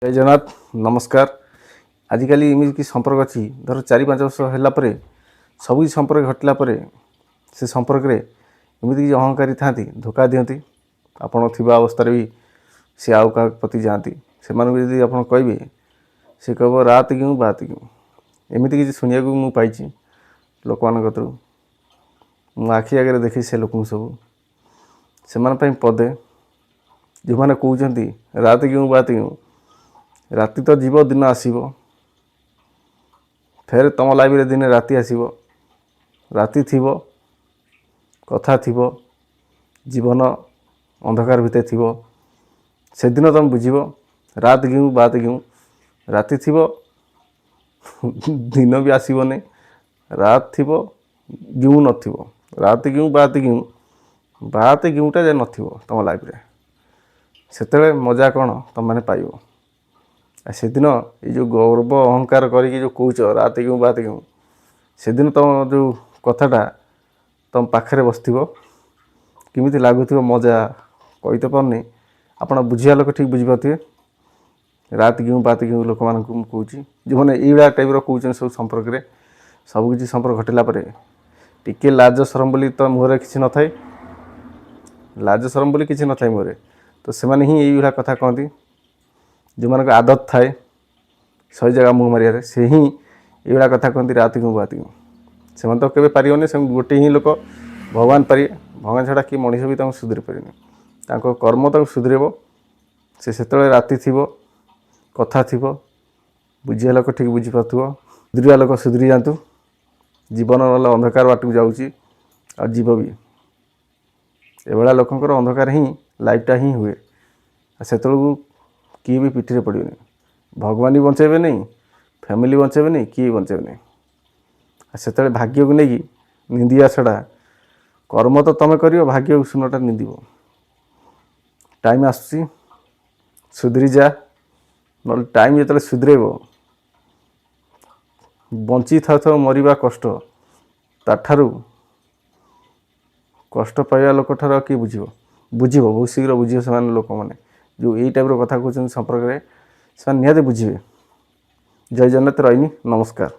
जय जगन्नाथ नमस्कार। आजिकल इमिज कि संपर्क अच्छी धर 4-5 वर्ष है सब संपर्क घटला से संपर्क रे एमती कि अहंकारी था धोखा दिखती आपड़ थी अवस्था भी सी आउ क्या प्रति जाती से यदि आप कहे से कह रात क्यों बात क्यों एमती किसी शुणा मुझे लोक मान मो आखि आगे देखी से लोक सब से पदे जो मैंने कहते रात क्यों बात क्यों राति तो जीव दिन आसब फेर तुम लाइफ रे दिन राति आसब राति थी कथा थी जीवन अंधकार भितर थी से दिन तुम बुझ रात क्यों बात क्यों राति थी दिन भी आसबनी रात थी क्यों नथिबो रात क्यों बात क्योंटा जे नथिबो तुम लाइफ रे सेते मजा कौन तुम मैंने पाइब से दिन ये जो गर्व अहंकार करके जो कौच रात क्यों बात क्यों से दिन तुम जो कथाटा तुम पाखे बसथ किमिति लगुथ मजा कही तो पारनी आपड़ बुझा लोक ठीक बुझीपे रात क्यों बात क्यों लोक मान कहूँ जो मैंने ये टाइप कहते सब संपर्क में सबकि संपर्क घटला टिके लाज शरम बोली तो मुहर किसी न थाए लाज शरम बोली किसी न थाए मुहर तो से ही यही कथा कहती जो मान आदत थाए सही जगह मुँह मारे से ही ये कथा कहती रात क्यों बात क्यों से तो केवे पारे से गोटे ही लोक भगवान पारे भगवान छाड़ा कि मनीष भी सुधरी पारे कर्म तक सुधरब से राति थी कथा थी बुझा लोक ठीक बुझीपार सुधरिया लोक सुधरी जातु जीवन ना अंधकार बाट को जाऊँगी और जीव भी एभा लोकंर अंधकार ही लाइफटा ही हुए से किए भी पिठी पड़े भगवान भी बचेबे नहीं फैमिली बचेबे नहीं किए बचेबे नहीं से भाग्य को लेकिन निंदिया छड़ा कर्म तो तुम कर भाग्य शून्यटा निंद टाइम आसुची सुधरी जा ना टाइम जो सुधरेब बंची था मरवा कष्ट ताठारू कष्ट पाइबा लोक ठार किए बुझ बहुत शीघ्र बुझे से लोक मैंने जो यही टाइप कथा कहते संपर्क में से निहत बुझे। जय जगन्नाथ रही नमस्कार।